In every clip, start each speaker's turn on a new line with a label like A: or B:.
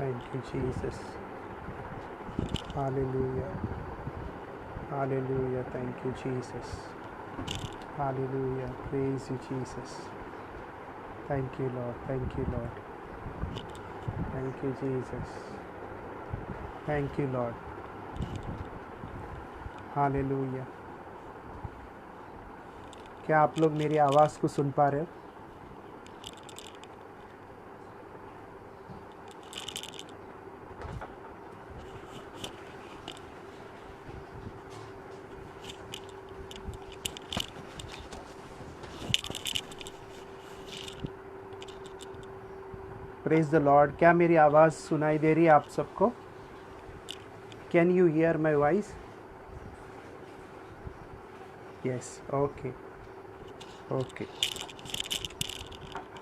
A: Thank you, Jesus. Hallelujah. Hallelujah. Thank you, Jesus. Hallelujah. Praise you, Jesus. Thank you, Lord. Thank you, Lord. Thank you, Jesus. Thank you, Lord. Hallelujah. क्या आप लोग मेरी आवाज़ को सुन पा रहे हो? Praise the Lord. क्या मेरी आवाज़ सुनाई दे रही है आप सबको? Can you here my voice? Yes, okay okay.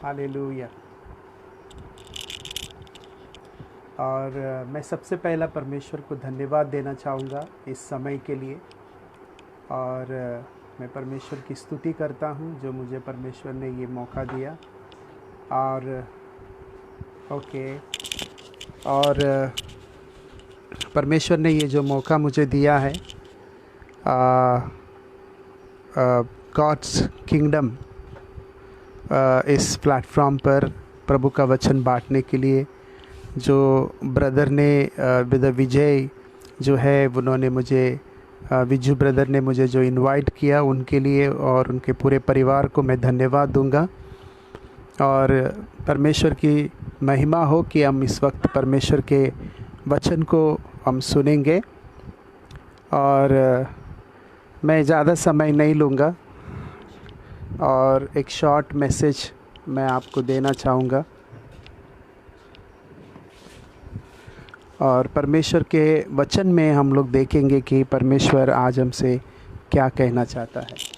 A: Hallelujah. और मैं सबसे पहला परमेश्वर को धन्यवाद देना चाहूँगा इस समय के लिए। और मैं परमेश्वर की स्तुति करता हूँ जो मुझे परमेश्वर ने ये मौका दिया। और ओके, और परमेश्वर ने ये जो मौका मुझे दिया है गॉड्स किंगडम इस प्लेटफॉर्म पर प्रभु का वचन बांटने के लिए, जो ब्रदर ने विजय जो है उन्होंने मुझे विजू ब्रदर ने मुझे जो इनवाइट किया उनके लिए और उनके पूरे परिवार को मैं धन्यवाद दूंगा। और परमेश्वर की महिमा हो कि हम इस वक्त परमेश्वर के वचन को हम सुनेंगे। और मैं ज़्यादा समय नहीं लूँगा और एक शॉर्ट मैसेज मैं आपको देना चाहूँगा और परमेश्वर के वचन में हम लोग देखेंगे कि परमेश्वर आज हमसे क्या कहना चाहता है।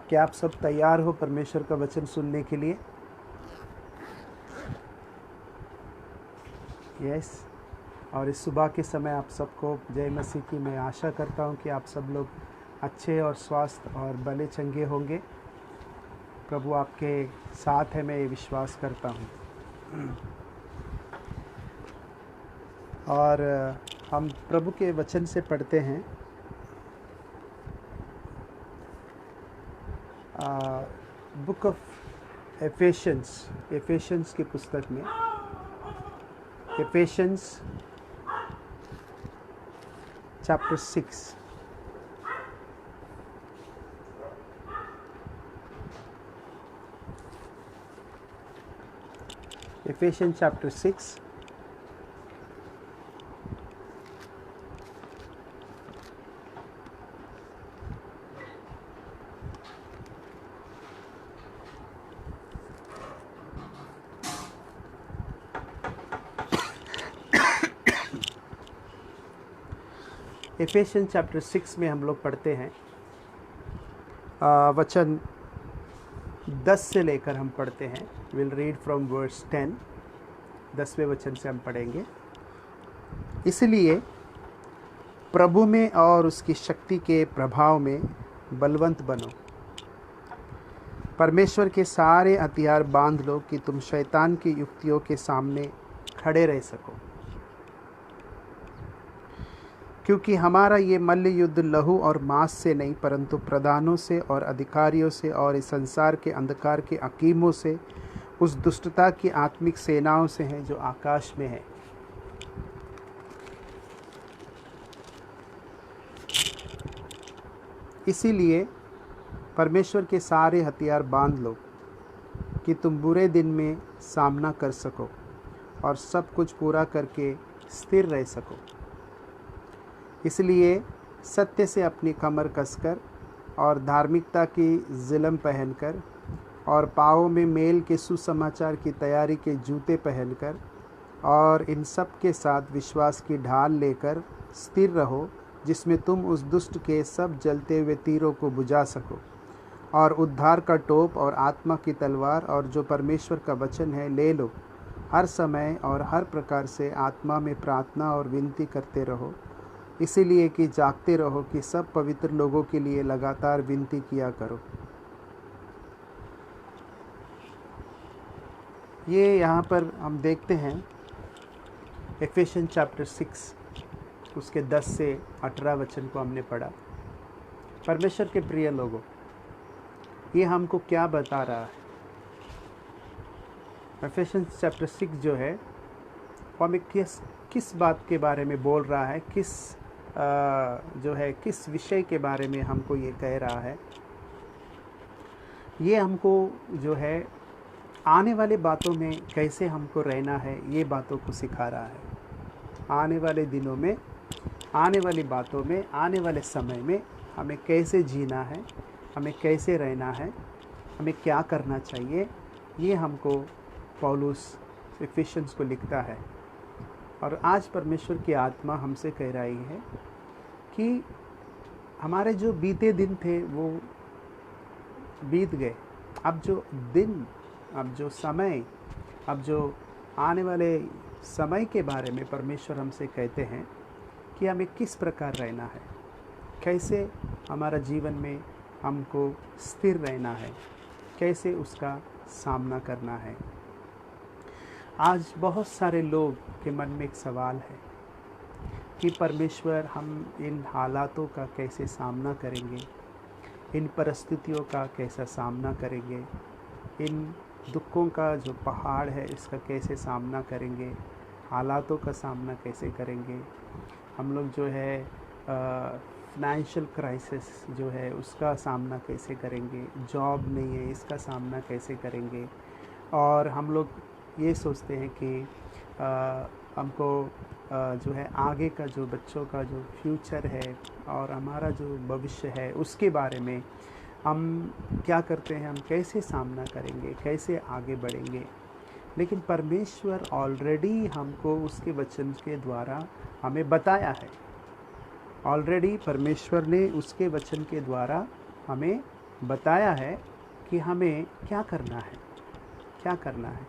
A: क्या आप सब तैयार हो परमेश्वर का वचन सुनने के लिए? यस। और इस सुबह के समय आप सबको जय मसीह की मैं आशा करता हूँ कि आप सब लोग अच्छे और स्वस्थ और भले चंगे होंगे। प्रभु आपके साथ है, मैं ये विश्वास करता हूँ। और हम प्रभु के वचन से पढ़ते हैं बुक ऑफ एफेशियंस की पुस्तक में, एफेशियंस चैप्टर 6। Ephesians chapter 6 एफेशियंस चैप्टर 6 में हम लोग पढ़ते हैं वचन 10 से लेकर हम पढ़ते हैं। Will read from verse 10। 10वें वचन से हम पढ़ेंगे। इसलिए प्रभु में और उसकी शक्ति के प्रभाव में बलवंत बनो, परमेश्वर के सारे हथियार बांध लो कि तुम शैतान की युक्तियों के सामने खड़े रह सको। क्योंकि हमारा ये मल्ल युद्ध लहू और मांस से नहीं परंतु प्रधानों से और अधिकारियों से और इस संसार के अंधकार के हकीमों से, उस दुष्टता की आत्मिक सेनाओं से है जो आकाश में है। इसीलिए परमेश्वर के सारे हथियार बांध लो कि तुम बुरे दिन में सामना कर सको और सब कुछ पूरा करके स्थिर रह सको। इसलिए सत्य से अपनी कमर कसकर और धार्मिकता की जिलम पहनकर और पाँवों में मेल के सुसमाचार की तैयारी के जूते पहनकर और इन सब के साथ विश्वास की ढाल लेकर स्थिर रहो, जिसमें तुम उस दुष्ट के सब जलते हुए तीरों को बुझा सको। और उद्धार का टोप और आत्मा की तलवार और जो परमेश्वर का वचन है ले लो। हर समय और हर प्रकार से आत्मा में प्रार्थना और विनती करते रहो, इसीलिए कि जागते रहो कि सब पवित्र लोगों के लिए लगातार विनती किया करो। ये यहाँ पर हम देखते हैं एफेसियन चैप्टर 6 उसके 10 से 18 वचन को हमने पढ़ा। परमेश्वर के प्रिय लोगों, ये हमको क्या बता रहा है? एफेसियन चैप्टर 6 जो है वो हमें किस बात के बारे में बोल रहा है, किस विषय के बारे में हमको ये कह रहा है? ये हमको जो है आने वाले बातों में कैसे हमको रहना है, ये बातों को सिखा रहा है। आने वाले दिनों में, आने वाली बातों में, आने वाले समय में हमें कैसे जीना है, हमें कैसे रहना है, हमें क्या करना चाहिए, ये हमको पौलुस एफिशियंस को लिखता है। और आज परमेश्वर की आत्मा हमसे कह रही है कि हमारे जो बीते दिन थे वो बीत गए। अब जो दिन, अब जो समय, अब जो आने वाले समय के बारे में परमेश्वर हमसे कहते हैं कि हमें किस प्रकार रहना है, कैसे हमारा जीवन में हमको स्थिर रहना है, कैसे उसका सामना करना है। आज बहुत सारे लोग के मन में एक सवाल है कि परमेश्वर, हम इन हालातों का कैसे सामना करेंगे, इन परिस्थितियों का कैसा सामना करेंगे, इन दुखों का जो पहाड़ है इसका कैसे सामना करेंगे, हालातों का सामना कैसे करेंगे। हम लोग जो है फाइनेंशियल क्राइसिस जो है उसका सामना कैसे करेंगे, जॉब नहीं है इसका सामना कैसे करेंगे। और हम लोग ये सोचते हैं कि हमको जो है आगे का जो बच्चों का जो फ्यूचर है और हमारा जो भविष्य है उसके बारे में हम क्या करते हैं, हम कैसे सामना करेंगे, कैसे आगे बढ़ेंगे। लेकिन परमेश्वर ऑलरेडी हमको उसके वचन के द्वारा हमें बताया है। ऑलरेडी परमेश्वर ने उसके वचन के द्वारा हमें बताया है कि हमें क्या करना है, क्या करना है।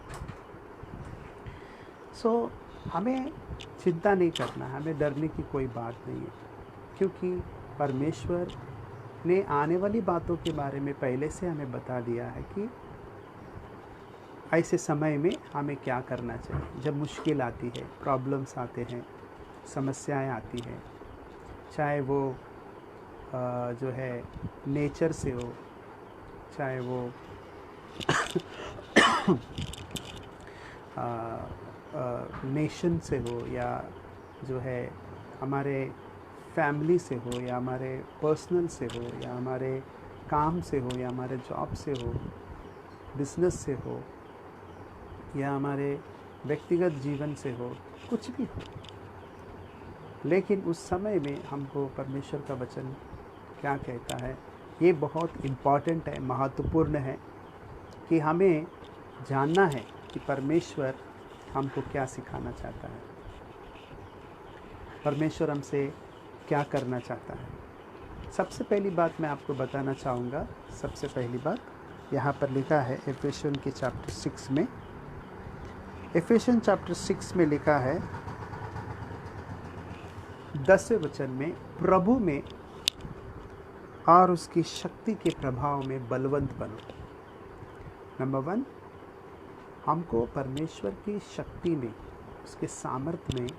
A: हमें चिंता नहीं करना, हमें डरने की कोई बात नहीं है, क्योंकि परमेश्वर ने आने वाली बातों के बारे में पहले से हमें बता दिया है कि ऐसे समय में हमें क्या करना चाहिए। जब मुश्किल आती है, प्रॉब्लम्स आते हैं, समस्याएं आती हैं, चाहे वो जो है नेचर से हो, चाहे वो नेशन से हो, या जो है हमारे फैमिली से हो, या हमारे पर्सनल से हो, या हमारे काम से हो, या हमारे जॉब से हो, बिजनेस से हो, या हमारे व्यक्तिगत जीवन से हो, कुछ भी हो। लेकिन उस समय में हमको परमेश्वर का वचन क्या कहता है, ये बहुत इम्पॉर्टेंट है, महत्वपूर्ण है कि हमें जानना है कि परमेश्वर हमको क्या सिखाना चाहता है, परमेश्वर हमसे क्या करना चाहता है। सबसे पहली बात मैं आपको बताना चाहूँगा, सबसे पहली बात यहाँ पर लिखा है एफेसियन के चैप्टर 6 में। एफेसियन चैप्टर 6 में लिखा है 10वें वचन में, प्रभु में और उसकी शक्ति के प्रभाव में बलवंत बनो। नंबर 1, हमको परमेश्वर की शक्ति में, उसके सामर्थ्य में,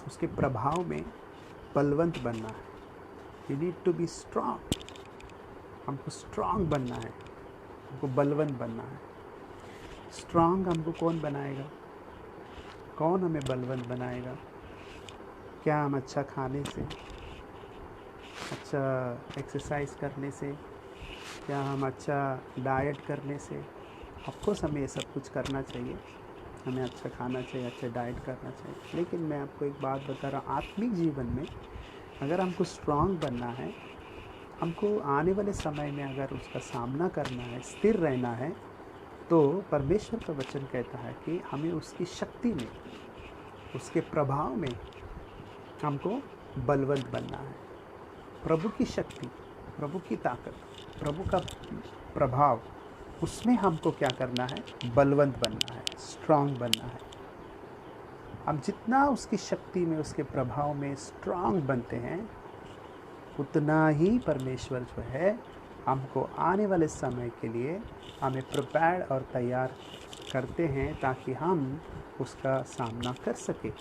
A: उसके प्रभाव में बलवंत बनना है। You need to be strong. हमको स्ट्रांग बनना है, हमको बलवंत बनना है। स्ट्रांग हमको कौन बनाएगा? कौन हमें बलवंत बनाएगा? क्या हम अच्छा खाने से, अच्छा एक्सरसाइज करने से, क्या हम अच्छा डाइट करने से? ऑफकोर्स हमें ये सब कुछ करना चाहिए, हमें अच्छा खाना चाहिए, अच्छा डाइट करना चाहिए। लेकिन मैं आपको एक बात बता रहा हूँ, आत्मिक जीवन में अगर हमको स्ट्रांग बनना है, हमको आने वाले समय में अगर उसका सामना करना है, स्थिर रहना है, तो परमेश्वर का वचन कहता है कि हमें उसकी शक्ति में, उसके प्रभाव में हमको बलवंत बनना है। प्रभु की शक्ति, प्रभु की ताकत, प्रभु का प्रभाव, उसमें हमको क्या करना है? बलवंत बनना है, स्ट्रांग बनना है। हम जितना उसकी शक्ति में, उसके प्रभाव में स्ट्रांग बनते हैं, उतना ही परमेश्वर जो है हमको आने वाले समय के लिए हमें प्रिपेयर्ड और तैयार करते हैं ताकि हम उसका सामना कर सकें,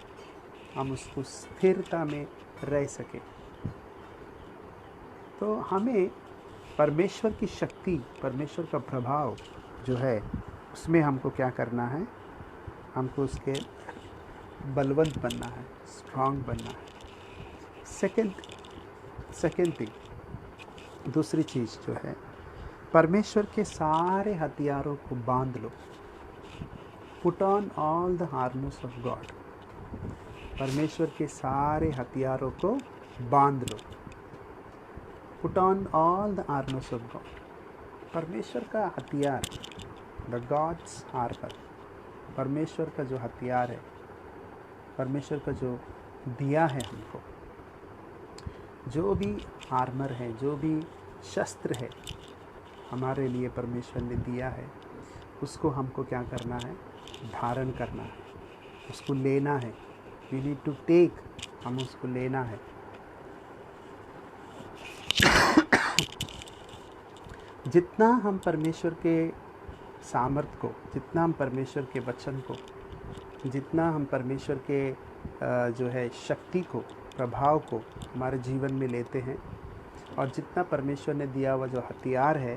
A: हम उसको स्थिरता में रह सकें। तो हमें परमेश्वर की शक्ति, परमेश्वर का प्रभाव जो है उसमें हमको क्या करना है, हमको उसके बलवंत बनना है, स्ट्रांग बनना है। सेकेंड थिंग, दूसरी चीज़ जो है, परमेश्वर के सारे हथियारों को बांध लो। Put on all the armours of God. परमेश्वर के सारे हथियारों को बांध लो। Put on all the armours of God. परमेश्वर का हथियार, द गॉड्स आर्मर, परमेश्वर का जो हथियार है, परमेश्वर का जो दिया है हमको, जो भी आर्मर है, जो भी शस्त्र है हमारे लिए परमेश्वर ने दिया है, उसको हमको क्या करना है, धारण करना है, उसको लेना है। वी नीड टू टेक, हम उसको लेना है। जितना हम परमेश्वर के सामर्थ को, जितना हम परमेश्वर के वचन को, जितना हम परमेश्वर के जो है शक्ति को, प्रभाव को हमारे जीवन में लेते हैं, और जितना परमेश्वर ने दिया हुआ जो हथियार है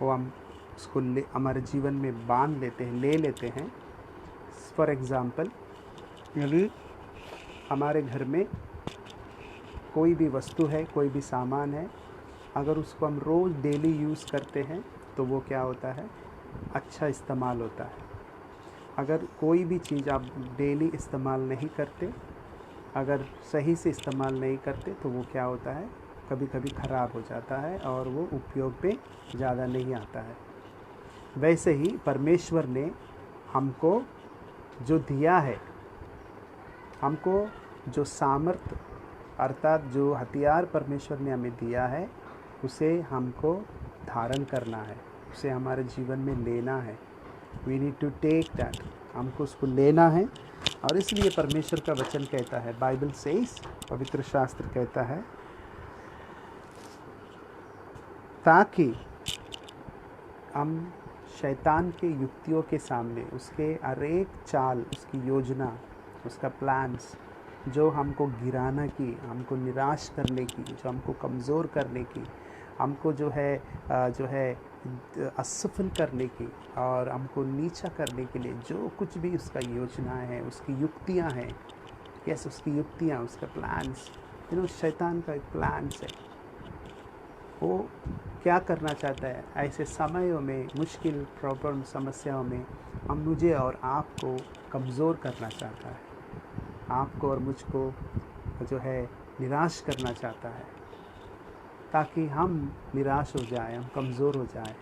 A: वो हम उसको हमारे जीवन में बांध लेते हैं, ले लेते हैं। फॉर एग्ज़ाम्पल, यदि हमारे घर में कोई भी वस्तु है, कोई भी सामान है, अगर उसको हम रोज़ डेली यूज़ करते हैं तो वो क्या होता है, अच्छा इस्तेमाल होता है। अगर कोई भी चीज़ आप डेली इस्तेमाल नहीं करते, अगर सही से इस्तेमाल नहीं करते, तो वो क्या होता है, कभी कभी ख़राब हो जाता है और वो उपयोग पे ज़्यादा नहीं आता है। वैसे ही परमेश्वर ने हमको जो दिया है, हमको जो सामर्थ अर्थात जो हथियार परमेश्वर ने हमें दिया है, उसे हमको धारण करना है, उसे हमारे जीवन में लेना है। We need to take that, हमको उसको लेना है। और इसलिए परमेश्वर का वचन कहता है, बाइबल सेज, पवित्र शास्त्र कहता है, ताकि हम शैतान के युक्तियों के सामने, उसके हर एक चाल, उसकी योजना, उसका प्लान्स, जो हमको गिराना की, हमको निराश करने की, जो हमको कमज़ोर करने की, हमको जो है असफल करने की और हमको नीचा करने के लिए जो कुछ भी उसका योजना है, उसकी युक्तियां हैं, यस, उसकी युक्तियां, उसका प्लान्स, शैतान का एक प्लान्स है। वो क्या करना चाहता है, ऐसे समयों में, मुश्किल प्रॉब्लम, समस्याओं में मुझे और आपको कमज़ोर करना चाहता है, आपको और मुझको जो है निराश करना चाहता है, ताकि हम निराश हो जाएं, हम कमज़ोर हो जाएं।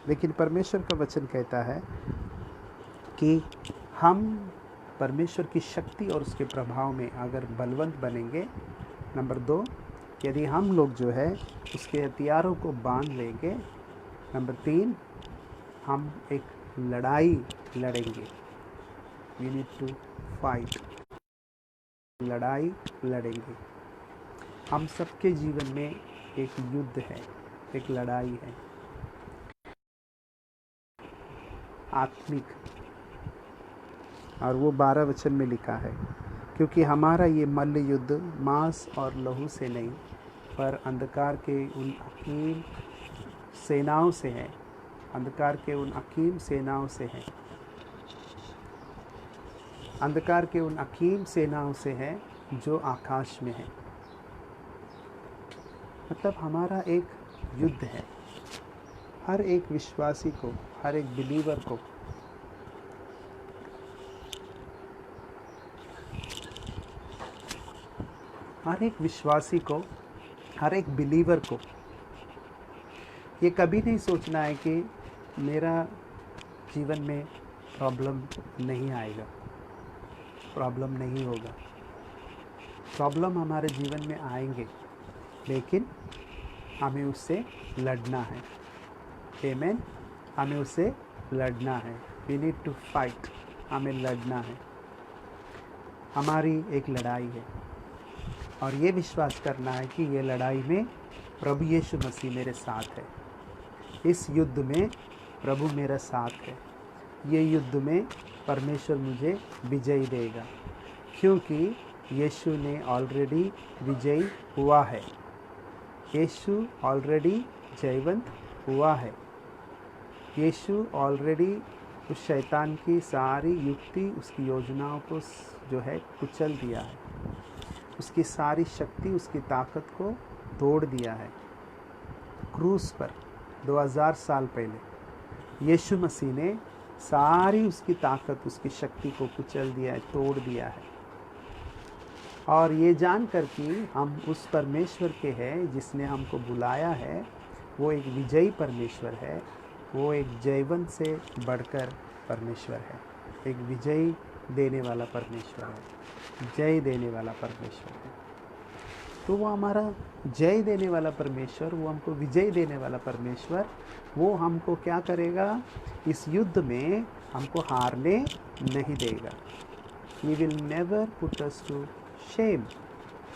A: लेकिन परमेश्वर का वचन कहता है कि हम परमेश्वर की शक्ति और उसके प्रभाव में अगर बलवंत बनेंगे, नंबर 2, यदि हम लोग जो है उसके हथियारों को बांध लेंगे, नंबर 3, हम एक लड़ाई लड़ेंगे। वी नीड टू फाइट, लड़ाई लड़ेंगे। हम सबके जीवन में एक युद्ध है, एक लड़ाई है, आत्मिक, और वो 12 वचन में लिखा है, क्योंकि हमारा ये मल्ल युद्ध मांस और लहू से नहीं, पर अंधकार के उन अकीम सेनाओं से है, अंधकार के उन अकीम सेनाओं से है, अंधकार के उन अकीम सेनाओं से है जो आकाश में है। मतलब हमारा एक युद्ध है। हर एक विश्वासी को, हर एक बिलीवर को हर एक विश्वासी को, हर एक बिलीवर को ये कभी नहीं सोचना है कि मेरा जीवन में प्रॉब्लम नहीं आएगा, प्रॉब्लम नहीं होगा। प्रॉब्लम हमारे जीवन में आएंगे, लेकिन हमें उससे लड़ना है। आमेन, हमें उससे लड़ना है। वी नीड टू फाइट, हमें लड़ना है। हमारी एक लड़ाई है, और ये विश्वास करना है कि ये लड़ाई में प्रभु यीशु मसीह मेरे साथ है। इस युद्ध में प्रभु मेरा साथ है। ये युद्ध में परमेश्वर मुझे विजयी देगा, क्योंकि यीशु ने ऑलरेडी विजयी हुआ है। यीशु ऑलरेडी जयवंत हुआ है। यीशु ऑलरेडी उस शैतान की सारी युक्ति, उसकी योजनाओं को जो है कुचल दिया है, उसकी सारी शक्ति, उसकी ताकत को तोड़ दिया है। क्रूस पर 2000 साल पहले यीशु मसीह ने सारी उसकी ताकत, उसकी शक्ति को कुचल दिया है, तोड़ दिया है। और ये जानकर कि हम उस परमेश्वर के हैं जिसने हमको बुलाया है, वो एक विजयी परमेश्वर है, वो एक जयवंत से बढ़कर परमेश्वर है, एक विजयी देने वाला परमेश्वर है, जय देने वाला परमेश्वर है। तो वो हमारा जय देने वाला परमेश्वर, वो हमको विजय देने वाला परमेश्वर, वो हमको क्या करेगा? इस युद्ध में हमको हारने नहीं देगा। He will never put us to shame.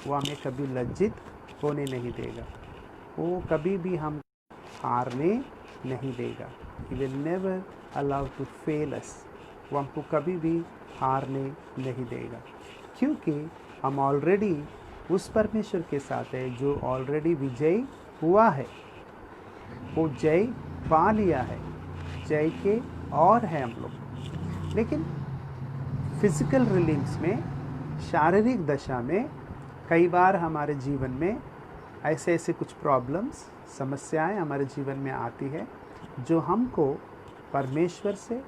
A: वो हमें कभी लज्जित होने नहीं देगा, वो कभी भी हम हारने नहीं देगा। He will never allow to fail us. वो हमको कभी भी हारने नहीं देगा, क्योंकि हम ऑलरेडी उस परमेश्वर के साथ है जो ऑलरेडी विजयी हुआ है। वो जय पा लिया है, जय के और है हम लोग। लेकिन फिजिकल रिलीम्स में, शारीरिक दशा में कई बार हमारे जीवन में ऐसे कुछ प्रॉब्लम्स, समस्याएं हमारे जीवन में आती है जो हमको परमेश्वर से,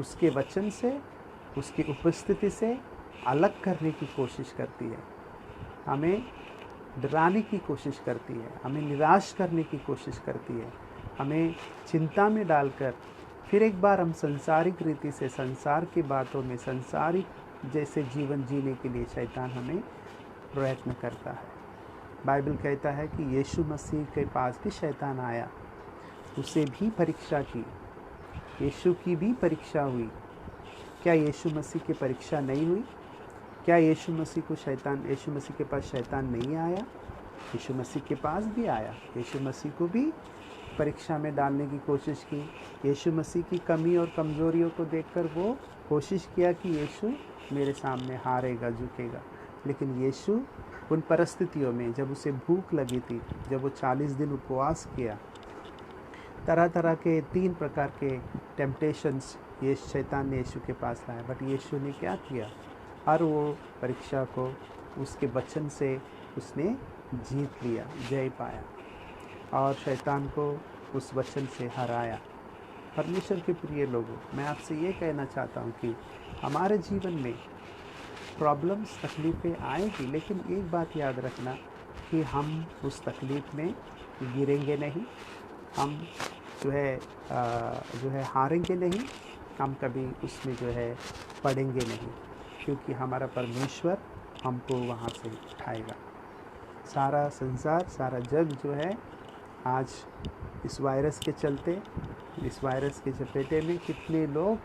A: उसके वचन से, उसकी उपस्थिति से अलग करने की कोशिश करती है, हमें डराने की कोशिश करती है, हमें निराश करने की कोशिश करती है, हमें चिंता में डालकर फिर एक बार हम संसारिक रीति से, संसार की बातों में, संसारिक जैसे जीवन जीने के लिए शैतान हमें प्रयत्न करता है। बाइबल कहता है कि यीशु मसीह के पास भी शैतान आया, उसे भी परीक्षा की, यीशु की भी परीक्षा हुई। क्या यीशु मसीह की परीक्षा नहीं हुई? क्या यीशु मसीह के पास शैतान नहीं आया? यीशु मसीह के पास भी आया। यीशु मसीह को भी परीक्षा में डालने की कोशिश की। यीशु मसीह की कमी और कमज़ोरियों को देखकर वो कोशिश किया कि यीशु मेरे सामने हारेगा, झुकेगा। लेकिन यीशु उन परिस्थितियों में, जब उसे भूख लगी थी, जब वो 40 दिन उपवास किया, तरह तरह के 3 प्रकार के टेम्पटेशंस ये शैतान ने यीशु के पास लाया, बट यीशु ने क्या किया? हर वो परीक्षा को उसके वचन से उसने जीत लिया, जय पाया और शैतान को उस वचन से हराया। परमेश्वर के प्रिय लोगों, मैं आपसे ये कहना चाहता हूँ कि हमारे जीवन में प्रॉब्लम्स, तकलीफ़ें आएगी, लेकिन एक बात याद रखना कि हम उस तकलीफ़ में गिरेंगे नहीं, हम जो है हारेंगे नहीं, हम कभी उसमें जो है पड़ेंगे नहीं, क्योंकि हमारा परमेश्वर हमको वहाँ से उठाएगा। सारा संसार, सारा जग जो है आज इस वायरस के चलते, इस वायरस के चपेटे में कितने लोग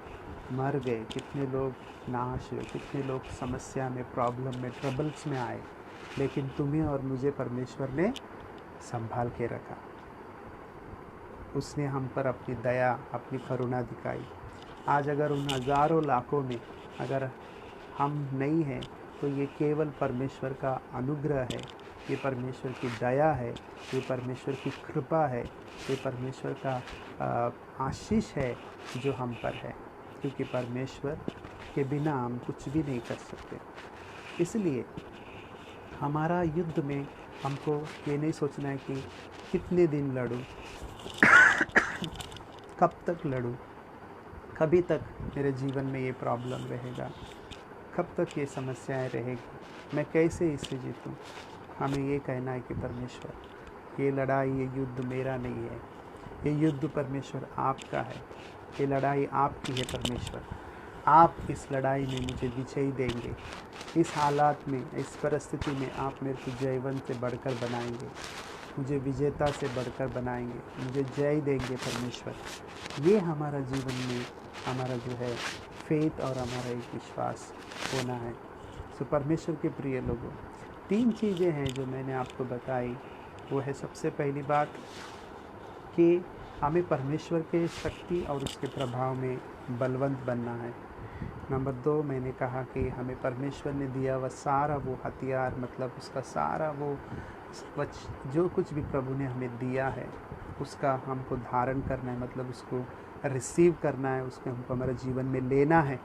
A: मर गए, कितने लोग नाश हुए, कितने लोग समस्या में, प्रॉब्लम में, ट्रबल्स में आए, लेकिन तुम्हें और मुझे परमेश्वर ने संभाल के रखा। उसने हम पर अपनी दया, अपनी करुणा दिखाई। आज अगर उन हज़ारों लाखों में अगर हम नहीं हैं, तो ये केवल परमेश्वर का अनुग्रह है, ये परमेश्वर की दया है, ये परमेश्वर की कृपा है, ये परमेश्वर का आशीष है जो हम पर है, क्योंकि परमेश्वर के बिना हम कुछ भी नहीं कर सकते। इसलिए हमारा युद्ध में हमको ये नहीं सोचना है कि कितने दिन लड़ूं, कब तक लड़ूं, कभी तक मेरे जीवन में ये प्रॉब्लम रहेगा, कब तक ये समस्याएं रहेगी, मैं कैसे इससे जीतूं। हमें ये कहना है कि परमेश्वर, ये लड़ाई, ये युद्ध मेरा नहीं है, ये युद्ध परमेश्वर आपका है, ये लड़ाई आपकी है। परमेश्वर, आप इस लड़ाई में मुझे विजयी देंगे। इस हालात में, इस परिस्थिति में आप मेरे को जयवंत से बढ़कर बनाएंगे, मुझे विजेता से बढ़कर बनाएंगे, मुझे जय देंगे। परमेश्वर, ये हमारा जीवन में हमारा जो है फेथ और हमारा एक विश्वास होना है। सो परमेश्वर के प्रिय लोगों, 3 चीज़ें हैं जो मैंने आपको बताई। वो है सबसे पहली बात कि हमें परमेश्वर के शक्ति और उसके प्रभाव में बलवंत बनना है। नंबर 2, मैंने कहा कि हमें परमेश्वर ने दिया हुआ सारा वो हथियार, मतलब उसका सारा वो जो कुछ भी प्रभु ने हमें दिया है उसका हमको धारण करना है, मतलब उसको रिसीव करना है, उसको हमको हमारे जीवन में लेना है।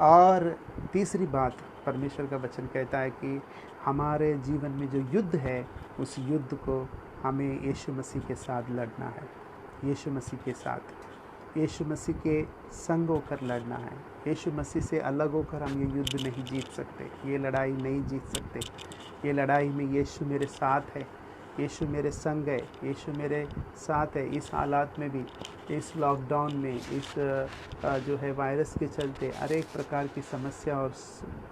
A: और तीसरी बात, परमेश्वर का वचन कहता है कि हमारे जीवन में जो युद्ध है उस युद्ध को हमें यीशु मसीह के साथ लड़ना है। यीशु मसीह के साथ, यीशु मसीह के संग होकर लड़ना है। यीशु मसीह से अलग होकर हम ये युद्ध नहीं जीत सकते, ये लड़ाई नहीं जीत सकते। ये लड़ाई में यीशु मेरे साथ है, यीशु मेरे संग है, यीशु मेरे साथ है। इस हालात में भी, इस लॉकडाउन में, इस जो है वायरस के चलते अनेक प्रकार की समस्या और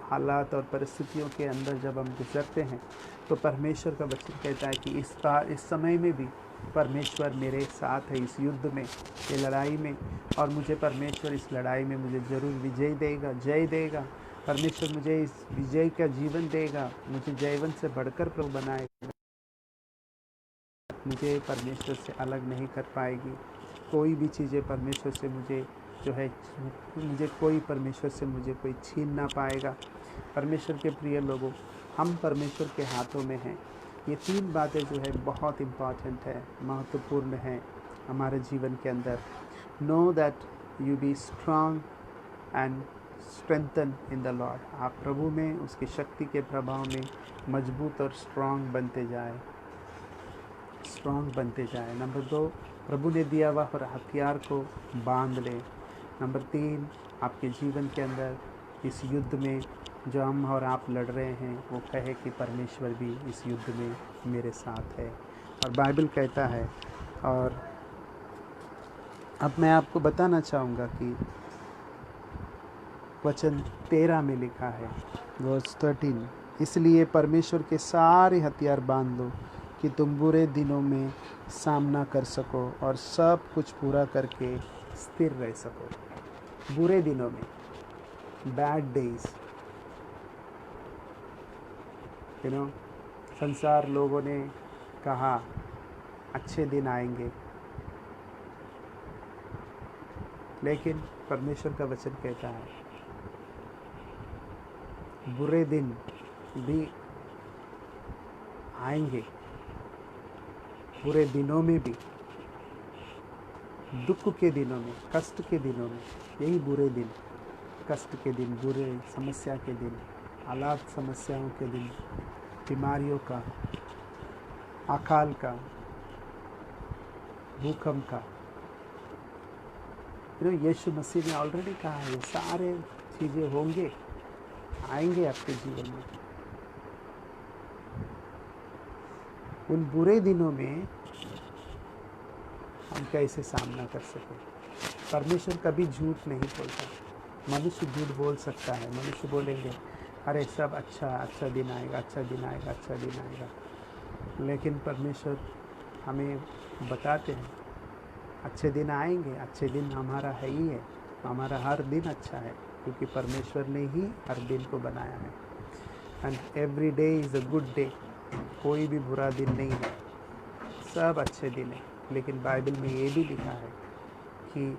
A: हालात और परिस्थितियों के अंदर जब हम गुजरते हैं तो परमेश्वर का वचन कहता है कि इस समय में भी परमेश्वर मेरे साथ है इस युद्ध में, ये लड़ाई में, और मुझे परमेश्वर इस लड़ाई में मुझे ज़रूर विजय देगा, जय देगा। परमेश्वर मुझे इस विजय का जीवन देगा, मुझे जयवंत से बढ़कर प्रभु बनाएगा। मुझे परमेश्वर से अलग नहीं कर पाएगी कोई भी चीज़ें। परमेश्वर से मुझे जो है, मुझे कोई परमेश्वर से मुझे कोई छीन ना पाएगा। परमेश्वर के प्रिय लोगों, हम परमेश्वर के हाथों में हैं। ये 3 बातें जो है बहुत इम्पॉर्टेंट है, महत्वपूर्ण हैं हमारे जीवन के अंदर। Know that you B strong and strengthen in the Lord. आप प्रभु में, उसकी शक्ति के प्रभाव में मजबूत और स्ट्रांग बनते जाए। नंबर 2, प्रभु ने दिया हुआ हर हथियार को बांध ले। नंबर 3, आपके जीवन के अंदर इस युद्ध में जो हम और आप लड़ रहे हैं वो कहे कि परमेश्वर भी इस युद्ध में मेरे साथ है। और बाइबल कहता है, और अब मैं आपको बताना चाहूँगा कि वचन 13 में लिखा है, वर्स 13, इसलिए परमेश्वर के सारे हथियार बांध लो कि तुम बुरे दिनों में सामना कर सको और सब कुछ पूरा करके स्थिर रह सको। बुरे दिनों में, बैड डेज, संसार लोगों ने कहा अच्छे दिन आएंगे, लेकिन परमेश्वर का वचन कहता है बुरे दिन भी आएंगे। बुरे दिनों में भी, दुख के दिनों में, कष्ट के दिनों में, यही बुरे दिन, कष्ट के दिन, बुरे समस्या के दिन, हालात समस्याओं के दिन, बीमारियों का, अकाल का, भूकंप का, यीशु मसीह ने ऑलरेडी कहा है ये सारे चीज़ें होंगे, आएंगे आपके जीवन में। उन बुरे दिनों में हम कैसे सामना कर सकें? परमेश्वर कभी झूठ नहीं बोलता। मनुष्य झूठ बोल सकता है, मनुष्य बोलेंगे अरे सब अच्छा दिन आएगा, अच्छा दिन आएगा, लेकिन परमेश्वर हमें बताते हैं अच्छे दिन आएंगे। अच्छे दिन हमारा है ही है, हमारा हर दिन अच्छा है, क्योंकि परमेश्वर ने ही हर दिन को बनाया है। And every day is a good day. कोई भी बुरा दिन नहीं है, सब अच्छे दिन है। लेकिन बाइबल में ये भी लिखा है कि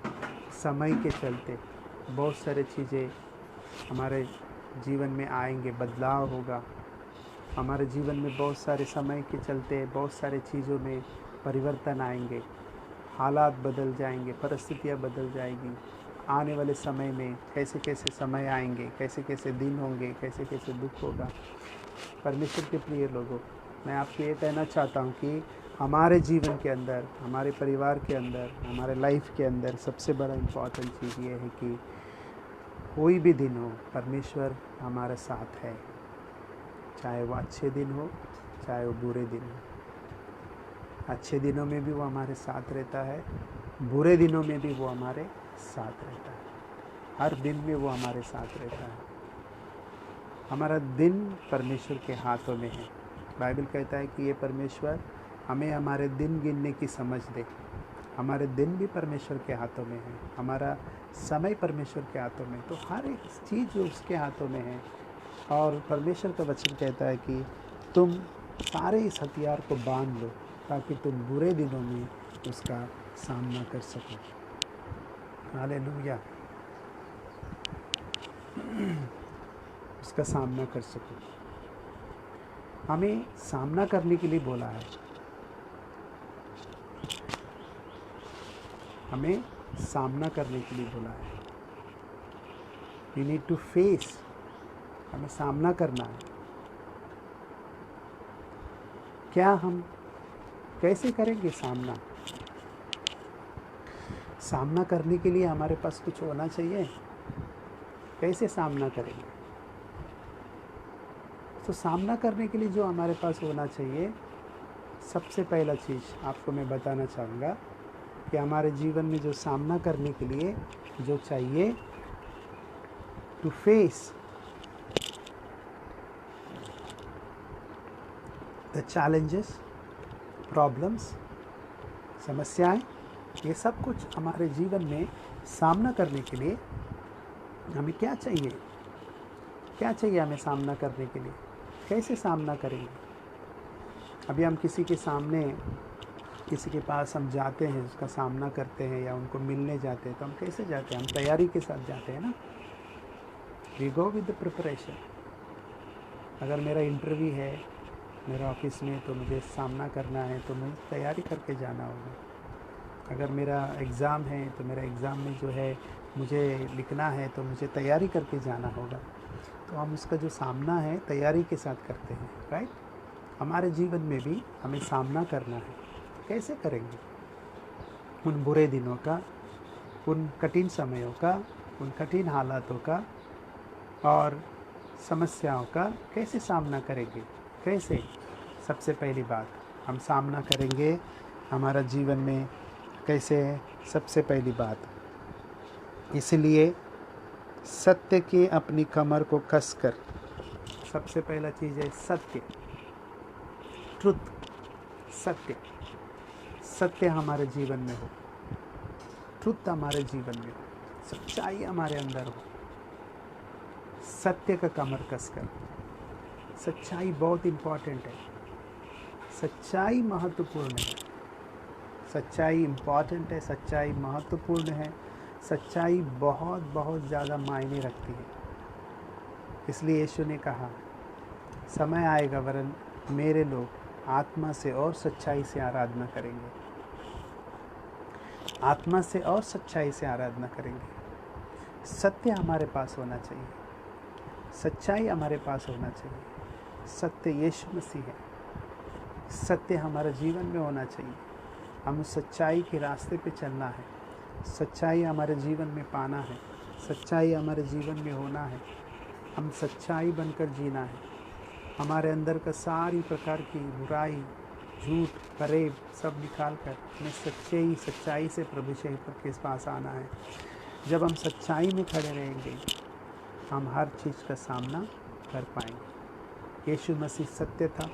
A: समय के चलते बहुत सारे चीज़ें हमारे जीवन में आएंगे, बदलाव होगा हमारे जीवन में। बहुत सारे समय के चलते बहुत सारे चीज़ों में परिवर्तन आएंगे, हालात बदल जाएंगे, परिस्थितियाँ बदल जाएंगी। आने वाले समय में कैसे कैसे समय आएंगे, कैसे कैसे दिन होंगे, कैसे कैसे दुख होगा। परमेश्वर के प्रिय लोगों, मैं आपको ये कहना चाहता हूँ कि हमारे जीवन के अंदर, हमारे परिवार के अंदर, हमारे लाइफ के अंदर सबसे बड़ा इम्पॉर्टेंट चीज़ ये है कि कोई भी दिन हो परमेश्वर हमारे साथ है, चाहे वो अच्छे दिन हो चाहे वो बुरे दिन हो। अच्छे दिनों में भी वो हमारे साथ रहता है, बुरे दिनों में भी वो हमारे साथ रहता है, हर दिन में वो हमारे साथ रहता है। हमारा दिन परमेश्वर के हाथों में है। बाइबल कहता है कि ये परमेश्वर हमें हमारे दिन गिनने की समझ दे। हमारे दिन भी परमेश्वर के हाथों में है, हमारा समय परमेश्वर के हाथों में, तो हर एक चीज़ जो उसके हाथों में है। और परमेश्वर का वचन कहता है कि तुम सारे इस हथियार को बांध लो ताकि तुम बुरे दिनों में उसका सामना कर सको। हालेलुया। उसका सामना कर सको। हमें सामना करने के लिए बोला है, हमें सामना करने के लिए बोला है। वी नीड टू फेस, हमें सामना करना है। क्या हम कैसे करेंगे सामना? सामना करने के लिए हमारे पास कुछ होना चाहिए। कैसे सामना करेंगे? तो सामना करने के लिए जो हमारे पास होना चाहिए, सबसे पहला चीज़ आपको मैं बताना चाहूँगा कि हमारे जीवन में जो सामना करने के लिए जो चाहिए, to face the challenges, problems, समस्याएं, ये सब कुछ हमारे जीवन में सामना करने के लिए हमें क्या चाहिए? क्या चाहिए हमें सामना करने के लिए? कैसे सामना करेंगे? अभी हम किसी के सामने, किसी के पास हम जाते हैं, उसका सामना करते हैं या उनको मिलने जाते हैं, तो हम कैसे जाते हैं? हम तैयारी के साथ जाते हैं ना। We go with the preparation. अगर मेरा इंटरव्यू है मेरा ऑफिस में, तो मुझे सामना करना है, तो मुझे तैयारी करके जाना होगा। अगर मेरा एग्ज़ाम है तो मेरा एग्ज़ाम में जो है मुझे लिखना है, तो मुझे तैयारी करके जाना होगा। तो हम उसका जो सामना है तैयारी के साथ करते हैं, राइट? हमारे जीवन में भी हमें सामना करना है। कैसे करेंगे? उन बुरे दिनों का, उन कठिन समयों का, उन कठिन हालातों का और समस्याओं का कैसे सामना करेंगे? कैसे? सबसे पहली बात हम सामना करेंगे हमारा जीवन में कैसे? सबसे पहली बात, इसलिए सत्य की अपनी कमर को कसकर, सबसे पहला चीज़ है सत्य, ट्रुथ, सत्य। सत्य हमारे जीवन में हो, ट्रुथ हमारे जीवन में हो, सच्चाई हमारे अंदर हो। सत्य का कमर कसकर। सच्चाई बहुत इम्पॉर्टेंट है। सच्चाई महत्वपूर्ण है। सच्चाई इम्पॉर्टेंट है, सच्चाई महत्वपूर्ण है। सच्चाई बहुत बहुत ज़्यादा मायने रखती है। इसलिए यीशु ने कहा, समय आएगा वरन मेरे लोग आत्मा से और सच्चाई से आराधना करेंगे। आत्मा से और सच्चाई से आराधना करेंगे। सत्य हमारे पास होना चाहिए, सच्चाई हमारे पास होना चाहिए। सत्य यीशु मसीह है। सत्य हमारे जीवन में होना चाहिए। हम उस सच्चाई के रास्ते पे चलना है। सच्चाई हमारे जीवन में पाना है। सच्चाई हमारे जीवन में होना है। हम सच्चाई बनकर जीना है। हमारे अंदर का सारी प्रकार की बुराई, झूठ, फरेब सब निकाल कर हमें सच्चाई से प्रभु के पास आना है। जब हम सच्चाई में खड़े रहेंगे, हम हर चीज़ का सामना कर पाएंगे। यीशु मसीह सत्य था,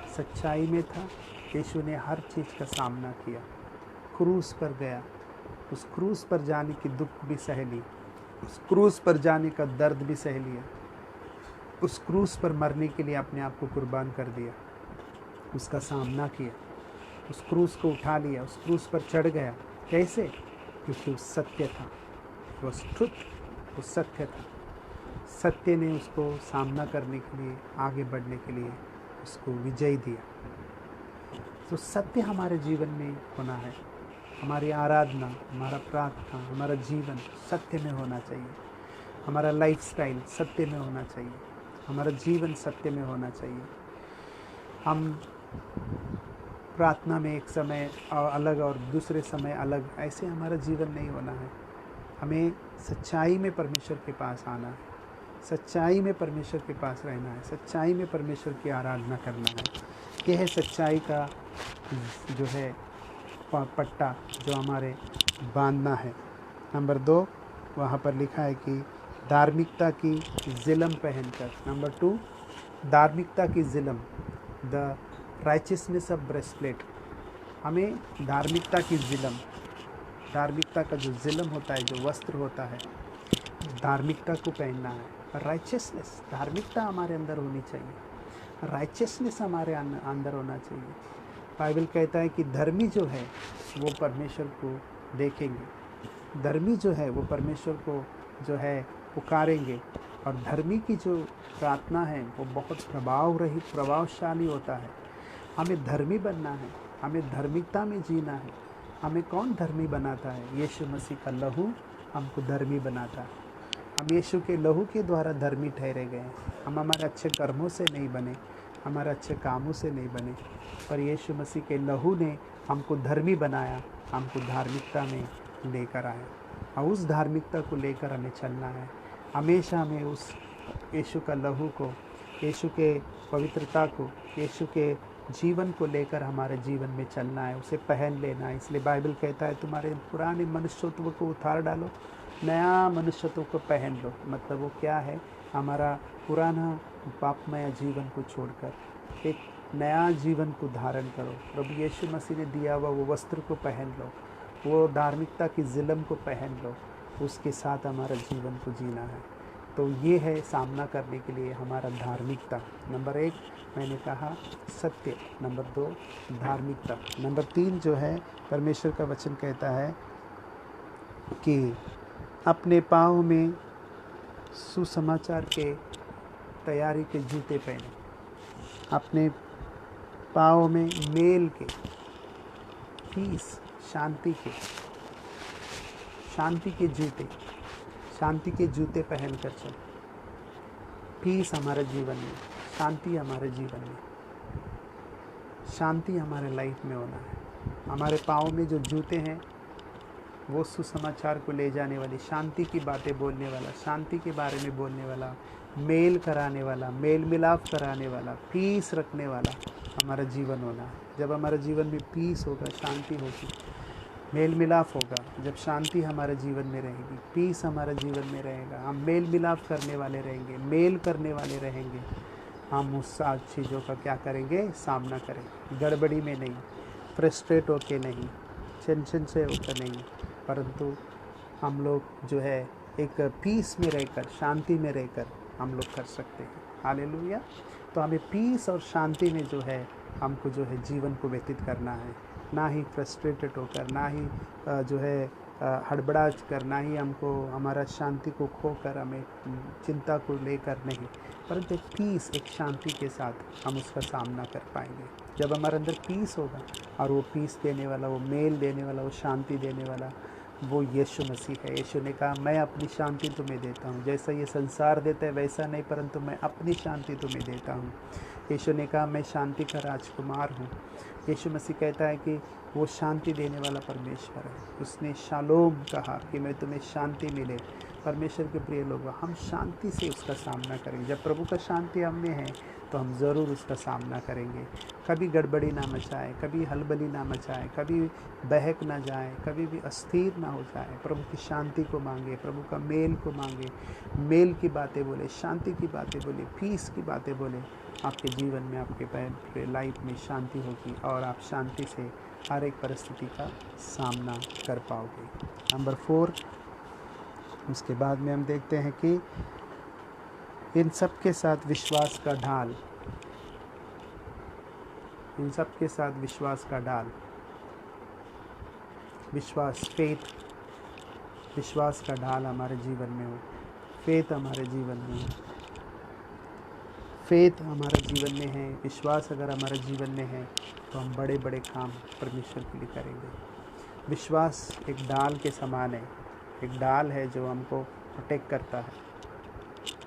A: सच्चाई में था। यीशु ने हर चीज़ का सामना किया, क्रूस पर गया, उस क्रूस पर जाने की दुख भी सह ली, उस क्रूस पर जाने का दर्द भी सह लिया, उस क्रूस पर मरने के लिए अपने आप को कुर्बान कर दिया, उसका सामना किया, उस क्रूस को उठा लिया, उस क्रूस पर चढ़ गया। कैसे? क्योंकि वो सत्य था, वो ट्रुथ, वो सत्य था। सत्य ने उसको सामना करने के लिए, आगे बढ़ने के लिए उसको विजय दिया। तो सत्य हमारे जीवन में होना है। हमारी आराधना, हमारा प्रार्थना, हमारा जीवन सत्य में होना चाहिए। हमारा लाइफस्टाइल सत्य में होना चाहिए। हमारा जीवन सत्य में होना चाहिए। हम प्रार्थना में एक समय अलग और दूसरे समय अलग, ऐसे हमारा जीवन नहीं होना है। हमें सच्चाई में परमेश्वर के पास आना है, सच्चाई में परमेश्वर के पास रहना है, सच्चाई में परमेश्वर की आराधना करना है। यह है सच्चाई का जो है पट्टा जो हमारे बांधना है। नंबर 2 वहाँ पर लिखा है कि धार्मिकता की ज़िलम पहनकर। नंबर 2 धार्मिकता की ज़िलम, द राइचियसनेस ऑफ ब्रेस्टप्लेट। हमें धार्मिकता की ज़िलम, धार्मिकता का जो ज़िलम होता है, जो वस्त्र होता है, धार्मिकता को पहनना है। राइचियसनेस, धार्मिकता हमारे अंदर होनी चाहिए, राइचियसनेस हमारे अंदर होना चाहिए। बाइबल कहता है कि धर्मी जो है वो परमेश्वर को देखेंगे, धर्मी जो है वो परमेश्वर को जो है पुकारेंगे, और धर्मी की जो प्रार्थना है वो बहुत प्रभावशाली होता है। हमें धर्मी बनना है, हमें धार्मिकता में जीना है। हमें कौन धर्मी बनाता है? यीशु मसीह का लहू हमको धर्मी बनाता है। हम यीशु के लहू के द्वारा धर्मी ठहरे गए हैं। हम हमारे अच्छे कर्मों से नहीं बने, हमारे अच्छे कामों से नहीं बने, पर यीशु मसीह के लहू ने हमको धर्मी बनाया, हमको धार्मिकता में लेकर आया, और उस धार्मिकता को लेकर हमें चलना है। हमेशा हमें उस यीशु का लहू को, यीशु के पवित्रता को, यीशु के जीवन को लेकर हमारे जीवन में चलना है, उसे पहन लेना है। इसलिए बाइबल कहता है तुम्हारे पुराने मनुष्यत्व को उतार डालो, नया मनुष्यत्व को पहन लो। मतलब वो क्या है? हमारा पुराना पापमय जीवन को छोड़कर एक नया जीवन को धारण करो। प्रभु यीशु मसीह ने दिया हुआ वो वस्त्र को पहन लो, वो धार्मिकता की ज़िलम को पहन लो, उसके साथ हमारा जीवन को जीना है। तो ये है सामना करने के लिए हमारा धार्मिकता। नंबर 1 मैंने कहा सत्य, नंबर 2 धार्मिकता, नंबर 3 जो है परमेश्वर का वचन कहता है कि अपने पाँव में सुसमाचार के तैयारी के जूते पहने, अपने पाँव में मेल के, पीस, शांति के जूते, शांति के जूते पहन कर चल। पीस हमारे जीवन में, शांति हमारे जीवन में, शांति हमारे लाइफ में होना है। हमारे पाँव में जो जूते हैं वो सुसमाचार को ले जाने वाली, शांति की बातें बोलने वाला, शांति के बारे में बोलने वाला, मेल कराने वाला, मेल मिलाप कराने वाला, पीस रखने वाला हमारा जीवन होना है। जब हमारे जीवन में पीस होगा, शांति होगी, मेल मिलाप होगा, जब शांति हमारे जीवन में रहेगी, पीस हमारे जीवन में रहेगा, हम मेल मिलाप करने वाले रहेंगे, मेल करने वाले रहेंगे, हम उस सारी चीज़ों का क्या करेंगे? सामना करेंगे। गड़बड़ी में नहीं, फ्रस्ट्रेट होके नहीं, टेंशन से होकर नहीं, परंतु हम लोग जो है एक पीस में रहकर, शांति में रहकर हम लोग कर सकते हैं। हालेलुया। तो हमें पीस और शांति में जो है हमको जो है जीवन को व्यतीत करना है, ना ही फ्रस्ट्रेटेड होकर, ना ही जो है हड़बड़ा कर, ना ही हमको हमारा शांति को खोकर हमें चिंता को लेकर नहीं, परंतु एक पीस, एक शांति के साथ हम उसका सामना कर पाएंगे। जब हमारे अंदर पीस होगा, और वो पीस देने वाला, वो मेल देने वाला, वो शांति देने वाला वो यीशु मसीह है। यीशु ने कहा मैं अपनी शांति तुम्हें देता हूँ, जैसा ये संसार देता है वैसा नहीं, परंतु मैं अपनी शांति तुम्हें देता हूँ। यीशु ने कहा मैं शांति का राजकुमार हूँ। यीशु मसीह कहता है कि वो शांति देने वाला परमेश्वर है। उसने शालोम कहा कि मैं तुम्हें शांति मिले। परमेश्वर के प्रिय लोगों, हम शांति से उसका सामना करेंगे। जब प्रभु का शांति हम में है तो हम ज़रूर उसका सामना करेंगे। कभी गड़बड़ी ना मचाए, कभी हलबली ना मचाए, कभी बहक ना जाए, कभी भी अस्थिर ना हो जाए। प्रभु की शांति को मांगे, प्रभु का मेल को मांगे, मेल की बातें बोले, शांति की बातें बोले, पीस की बातें बोले। आपके जीवन में, आपके लाइफ में शांति होगी, और आप शांति से हर एक परिस्थिति का सामना कर पाओगे। नंबर 4, उसके बाद में हम देखते हैं कि इन सब के साथ विश्वास का ढाल, इन सब के साथ विश्वास का ढाल, विश्वास, फेथ, विश्वास का ढाल हमारे जीवन में हो। फेथ हमारे जीवन में हो, फेथ हमारे जीवन में है, विश्वास अगर हमारे जीवन में है तो हम बड़े बड़े काम परमेश्वर के लिए करेंगे। विश्वास एक डाल के समान है, एक डाल है जो हमको प्रोटेक्ट करता है।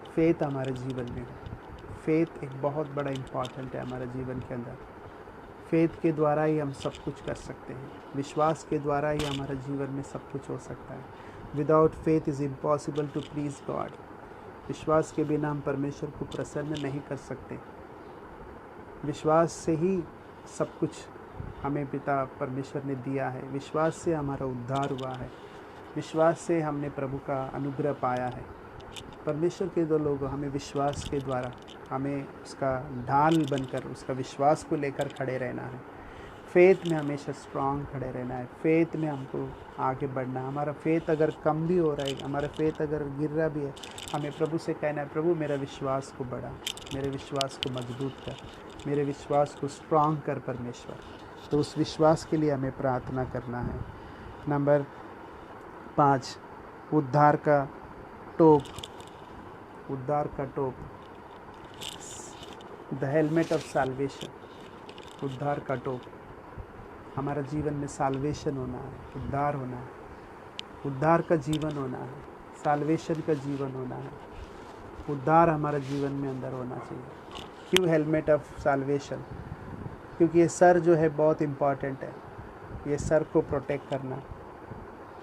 A: फेथ हमारे जीवन में हो, फेथ एक बहुत बड़ा इम्पॉर्टेंट है हमारे जीवन के अंदर। फेथ के द्वारा ही हम सब कुछ कर सकते हैं, विश्वास के द्वारा ही हमारे जीवन में सब कुछ हो सकता है। Without faith is impossible to please God. विश्वास के बिना हम परमेश्वर को प्रसन्न नहीं कर सकते। विश्वास से ही सब कुछ हमें पिता परमेश्वर ने दिया है। विश्वास से हमारा उद्धार हुआ है, विश्वास से हमने प्रभु का अनुग्रह पाया है। परमेश्वर के दो लोग हमें विश्वास के द्वारा, हमें उसका ढाल बनकर उसका विश्वास को लेकर खड़े रहना है। फेथ में हमेशा स्ट्रांग खड़े रहना है। फेथ में हमको आगे बढ़ना। हमारा फेथ अगर कम भी हो रहा है, हमारा फेथ अगर गिर रहा भी है, हमें प्रभु से कहना है, प्रभु मेरा विश्वास को बढ़ा, मेरे विश्वास को मजबूत कर, मेरे विश्वास को स्ट्रांग कर परमेश्वर। तो उस विश्वास के लिए हमें प्रार्थना करना है। नंबर 5, उद्धार का टोप। उद्धार का टोप, द हेलमेट ऑफ साल्वेशन। उद्धार का टोप, हमारा जीवन में साल्वेशन होना है, उद्धार होना है, उद्धार का जीवन होना है, साल्वेशन का जीवन होना है, उद्धार हमारा जीवन में अंदर होना चाहिए। क्यों हेलमेट ऑफ साल्वेशन? क्योंकि ये सर जो है बहुत इम्पॉर्टेंट है। ये सर को प्रोटेक्ट करना,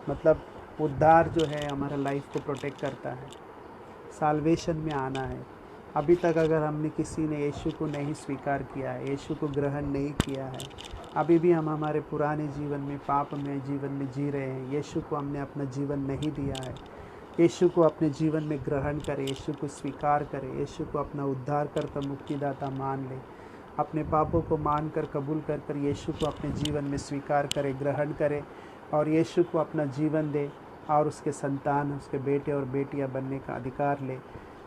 A: मतलब उद्धार जो है हमारा लाइफ को प्रोटेक्ट करता है। साल्वेशन में आना है। अभी तक अगर हमने किसी ने यीशु को नहीं स्वीकार किया है, यीशु को ग्रहण नहीं किया है, अभी भी हम हमारे पुराने जीवन में, पाप में जीवन में जी रहे हैं, यीशु को हमने अपना जीवन नहीं दिया है, यीशु को अपने जीवन में ग्रहण करें, यीशु को स्वीकार करें, यीशु को अपना उद्धारकर्ता मुक्तिदाता मान लें, अपने पापों को मान कर कबूल कर कर यीशु को अपने जीवन में स्वीकार करें, ग्रहण करें और यीशु को अपना जीवन दें और उसके संतान, उसके बेटे और बेटियां बनने का अधिकार ले।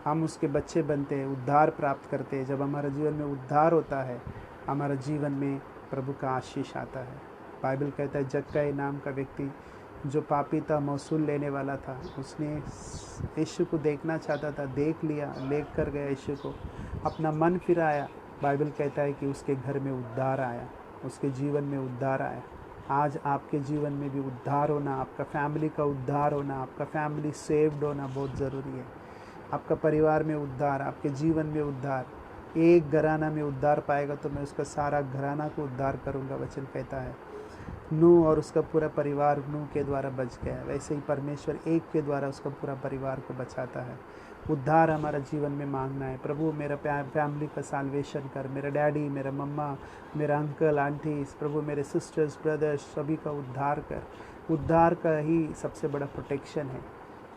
A: हम उसके बच्चे बनते हैं, उद्धार प्राप्त करते हैं। जब हमारा जीवन में उद्धार होता है, हमारा जीवन में प्रभु का आशीष आता है। बाइबल कहता है जक्कई नाम का व्यक्ति जो पापी था, मौसूल लेने वाला था, उसने यीशु को देखना चाहता था, देख लिया, लेक कर गया यीशु को, अपना मन फिराया। बाइबल कहता है कि उसके घर में उद्धार आया, उसके जीवन में उद्धार आया। आज आपके जीवन में भी उद्धार होना, आपका फैमिली का उद्धार होना, आपका फैमिली सेव्ड होना बहुत ज़रूरी है। आपका परिवार में उद्धार, आपके जीवन में उद्धार। एक घराना में उद्धार पाएगा तो मैं उसका सारा घराना को उद्धार करूँगा, वचन कहता है। नूह और उसका पूरा परिवार नूह के द्वारा बच गया, वैसे ही परमेश्वर एक के द्वारा उसका पूरा परिवार को बचाता है। उद्धार हमारा जीवन में मांगना है। प्रभु मेरा फैमिली का साल्वेशन कर, मेरा डैडी, मेरा मम्मा, मेरा अंकल आंटी, प्रभु मेरे सिस्टर्स ब्रदर्स सभी का उद्धार कर। उद्धार का ही सबसे बड़ा प्रोटेक्शन है।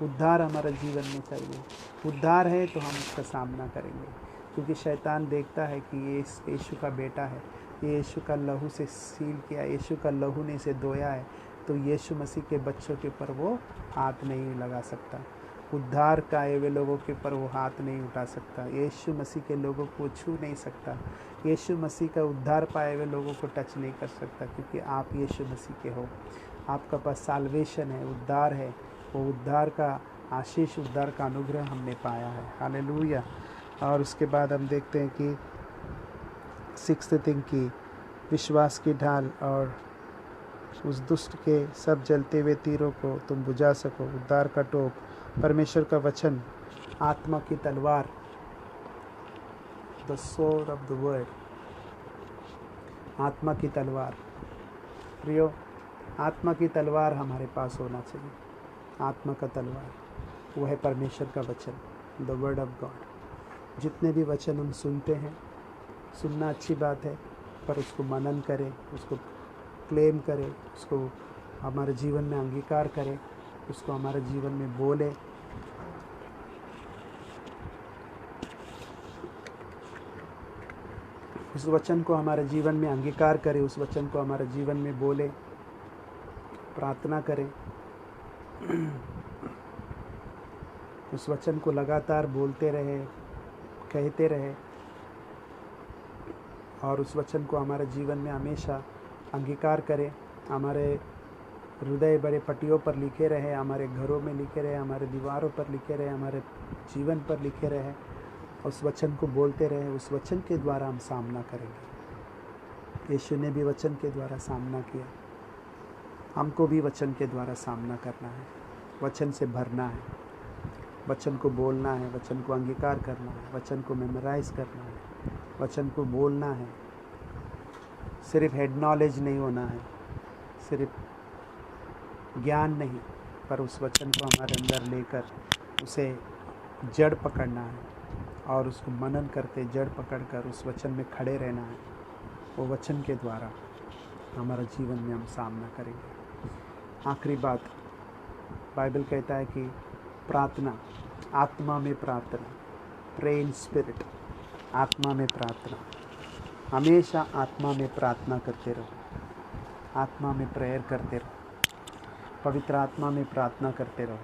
A: उद्धार हमारा जीवन में चाहिए। उद्धार है तो हम उसका सामना करेंगे, क्योंकि शैतान देखता है कि ये यीशु का बेटा है, ये यीशु का लहू से सील किया, यीशु का लहू ने इसे धोया है, तो यीशु मसीह के बच्चों के ऊपर वो हाथ नहीं लगा सकता। उद्धार का हुए लोगों के ऊपर वो हाथ नहीं उठा सकता। यीशु मसीह के लोगों को छू नहीं सकता। यीशु मसीह का उद्धार पाए हुए लोगों को टच नहीं कर सकता, क्योंकि आप यीशु मसीह के हो। आपका पास साल्वेशन है, उद्धार है। वो उद्धार का आशीष, उद्धार का अनुग्रह हमने पाया है। हालेलुया। और उसके बाद हम देखते हैं कि 6th थिंग की विश्वास की ढाल और उस दुष्ट के सब जलते हुए तीरों को तुम बुझा सको। उद्धार का टोप, परमेश्वर का वचन, आत्मा की तलवार, the sword of the word, आत्मा की तलवार। प्रियो, आत्मा की तलवार हमारे पास होना चाहिए। आत्मा का तलवार वो है परमेश्वर का वचन, द वर्ड ऑफ गॉड। जितने भी वचन हम सुनते हैं, सुनना अच्छी बात है, पर उसको मनन करें, उसको क्लेम करें, उसको हमारे जीवन में अंगीकार करें, उसको हमारे जीवन में बोले। उस वचन को हमारे जीवन में अंगीकार करें, उस वचन को हमारे जीवन में बोले, प्रार्थना करें, उस वचन को लगातार बोलते रहे, कहते रहे, और उस वचन को हमारे जीवन में हमेशा अंगीकार करें। हमारे हृदय बड़े पट्टियों पर लिखे रहे, हमारे घरों में लिखे रहे, हमारे दीवारों पर लिखे रहे, हमारे जीवन पर लिखे रहे। उस वचन को बोलते रहे, उस वचन के द्वारा हम सामना करेंगे। यीशु ने भी वचन के द्वारा सामना किया, हमको भी वचन के द्वारा सामना करना है। वचन से भरना है, वचन को बोलना है, वचन को अंगीकार करना है, वचन को मेमोराइज करना है, वचन को बोलना है। सिर्फ हेड नॉलेज नहीं होना है, सिर्फ ज्ञान नहीं, पर उस वचन को हमारे अंदर लेकर उसे जड़ पकड़ना है और उसको मनन करते जड़ पकड़कर उस वचन में खड़े रहना है। वो वचन के द्वारा हमारा जीवन में हम सामना करेंगे। आखिरी बात, बाइबल कहता है कि प्रार्थना, आत्मा में प्रार्थना, प्रे इन स्पिरिट, आत्मा में प्रार्थना। हमेशा आत्मा में प्रार्थना करते रहो, आत्मा में प्रेयर करते रहो, पवित्र आत्मा में प्रार्थना करते रहो।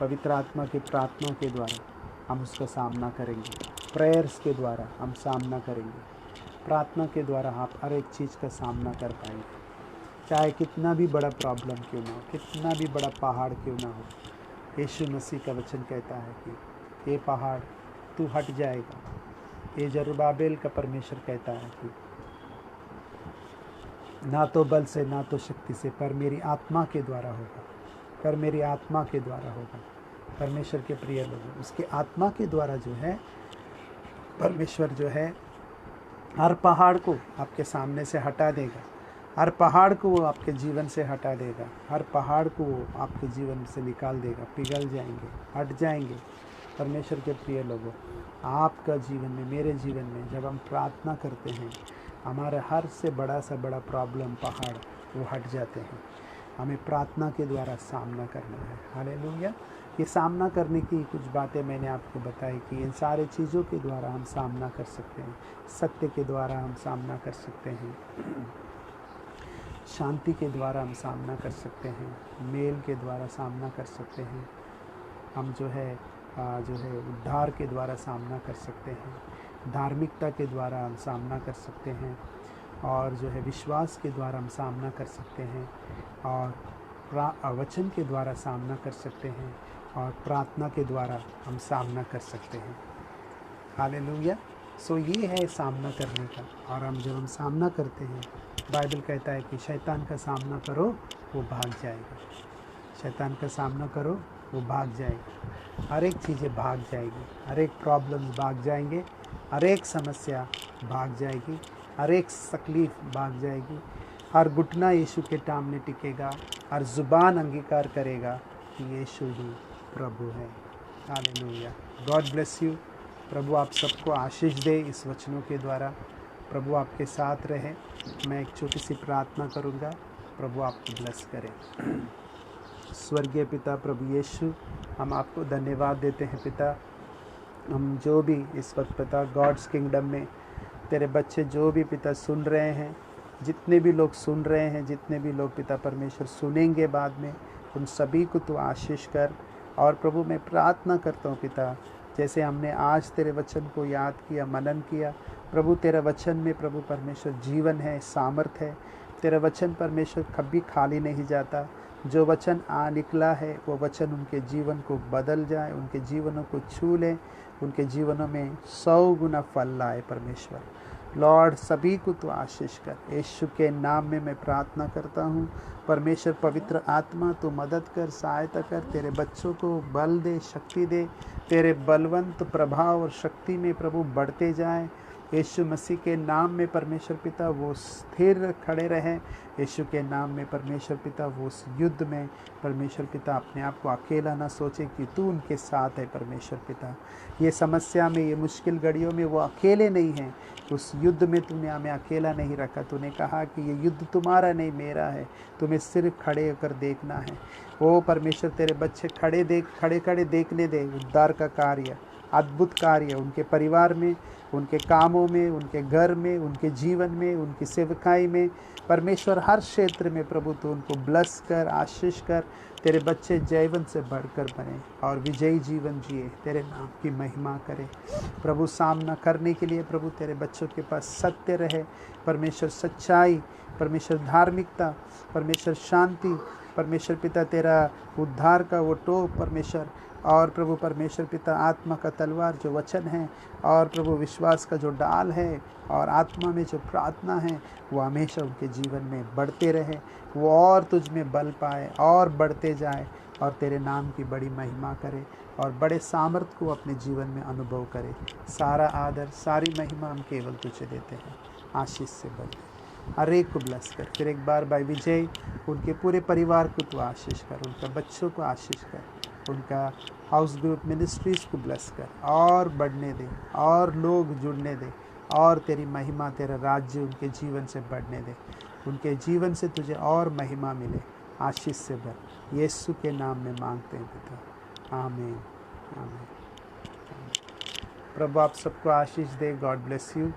A: पवित्र आत्मा की प्रार्थना के द्वारा हम उसका सामना करेंगे, प्रेयर्स के द्वारा हम सामना करेंगे। प्रार्थना के द्वारा आप हर एक चीज़ का सामना कर पाएंगे, चाहे कितना भी बड़ा प्रॉब्लम क्यों ना हो, कितना भी बड़ा पहाड़ क्यों ना हो। यीशु मसीह का वचन कहता है कि ये पहाड़ तू हट जाएगा। ये जरुब्बाबेल का परमेश्वर कहता है कि ना तो बल से ना तो शक्ति से, पर मेरी आत्मा के द्वारा होगा, पर मेरी आत्मा के द्वारा होगा। परमेश्वर के प्रिय लोगों, उसके आत्मा के द्वारा जो है परमेश्वर जो है हर पहाड़ को आपके सामने से हटा देगा, हर पहाड़ को वो आपके जीवन से हटा देगा, हर पहाड़ को वो आपके जीवन से निकाल देगा, पिघल जाएंगे, हट जाएंगे। परमेश्वर के प्रिय लोगों, आपका जीवन में, मेरे जीवन में जब हम प्रार्थना करते हैं, हमारा हर से बड़ा सा बड़ा प्रॉब्लम, पहाड़ वो हट जाते हैं। हमें प्रार्थना के द्वारा सामना करना है। हालेलुया। ये सामना करने की कुछ बातें मैंने आपको बताई कि इन सारे चीज़ों के द्वारा हम सामना कर सकते हैं। सत्य के द्वारा हम सामना कर सकते हैं, शांति के द्वारा हम सामना कर सकते हैं, मेल के द्वारा सामना कर सकते हैं, हम जो है उद्धार के द्वारा सामना कर सकते हैं, धार्मिकता के द्वारा हम सामना कर सकते हैं, और जो है विश्वास के द्वारा हम सामना कर सकते हैं, और वचन के द्वारा सामना कर सकते हैं, और प्रार्थना के द्वारा हम सामना कर सकते हैं। हालेलुया। सो ये है सामना करने का। और जब हम सामना करते हैं, बाइबल कहता है कि शैतान का सामना करो वो भाग जाएगा, शैतान का सामना करो वो भाग जाएगा, हर एक चीज़ें भाग जाएगी, हर एक प्रॉब्लम्स भाग जाएंगे, हर एक समस्या भाग जाएगी, हर एक तकलीफ भाग जाएगी, हर घुटना यीशु के सामने टिकेगा, हर ज़ुबान अंगीकार करेगा कि यीशु ही प्रभु है। हालेलुया। God bless you. प्रभु आप सबको आशीष दे इस वचनों के द्वारा। प्रभु आपके साथ रहे। मैं एक छोटी सी प्रार्थना करूँगा। प्रभु आपको ब्लेस करें। स्वर्गीय पिता प्रभु यीशु, हम आपको धन्यवाद देते हैं पिता। हम जो भी इस वक्त पिता गॉड्स किंगडम में तेरे बच्चे जो भी पिता सुन रहे हैं, जितने भी लोग सुन रहे हैं, जितने भी लोग पिता परमेश्वर सुनेंगे बाद में, उन सभी को तू आशीष कर। और प्रभु मैं प्रार्थना करता हूँ पिता, जैसे हमने आज तेरे वचन को याद किया, मनन किया, प्रभु तेरा वचन में प्रभु परमेश्वर जीवन है, सामर्थ है। तेरा वचन परमेश्वर कभी खाली नहीं जाता। जो वचन निकला है वो वचन उनके जीवन को बदल जाए, उनके जीवनों को छू ले, उनके जीवनों में 100 गुना फल लाए परमेश्वर। लॉर्ड सभी को तो आशीष कर। यीशु के नाम में मैं प्रार्थना करता हूँ। परमेश्वर पवित्र आत्मा तो मदद कर, सहायता कर, तेरे बच्चों को बल दे, शक्ति दे, तेरे बलवंत प्रभाव और शक्ति में प्रभु बढ़ते जाएं। यीशु मसीह के नाम में परमेश्वर पिता वो स्थिर खड़े रहें। यीशु के नाम में परमेश्वर पिता वो उस युद्ध में परमेश्वर पिता अपने आप को अकेला ना सोचे कि तू उनके साथ है परमेश्वर पिता। ये समस्या में, ये मुश्किल घड़ियों में वो अकेले नहीं हैं। उस युद्ध में तूने हमें अकेला नहीं रखा। तूने कहा कि ये युद्ध तुम्हारा नहीं मेरा है, तुम्हें सिर्फ खड़े होकर देखना है। ओ परमेश्वर तेरे बच्चे खड़े देखने दे उद्धार का कार्य, अद्भुत कार्य उनके परिवार में, उनके कामों में, उनके घर में, उनके जीवन में, उनकी सेवकाई में। परमेश्वर हर क्षेत्र में प्रभु तो उनको ब्लेस कर, आशीष कर। तेरे बच्चे जीवन से बढ़कर बने और विजयी जीवन जिए, तेरे नाम की महिमा करे। प्रभु सामना करने के लिए प्रभु तेरे बच्चों के पास सत्य रहे परमेश्वर, सच्चाई परमेश्वर, धार्मिकता परमेश्वर, शांति परमेश्वर पिता, तेरा उद्धार का वो टोप परमेश्वर, और प्रभु परमेश्वर पिता आत्मा का तलवार जो वचन है, और प्रभु विश्वास का जो डाल है, और आत्मा में जो प्रार्थना है, वो हमेशा उनके जीवन में बढ़ते रहे। वो और तुझ में बल पाए और बढ़ते जाए, और तेरे नाम की बड़ी महिमा करे, और बड़े सामर्थ को अपने जीवन में अनुभव करे। सारा आदर, सारी महिमा हम केवल तुझे देते हैं। आशीष से भर दे, हर एक को ब्लेस कर। फिर एक बार भाई विजय, उनके पूरे परिवार को तू आशीष कर, उनका बच्चों को आशीष कर, उनका हाउस ग्रुप मिनिस्ट्रीज़ को ब्लेस कर, और बढ़ने दे, और लोग जुड़ने दे, और तेरी महिमा, तेरा राज्य उनके जीवन से बढ़ने दे। उनके जीवन से तुझे और महिमा मिले, आशीष से भर। यीशु के नाम में मांगते हैं पिता, आमीन आमीन। प्रभु आप सबको आशीष दे। God bless you.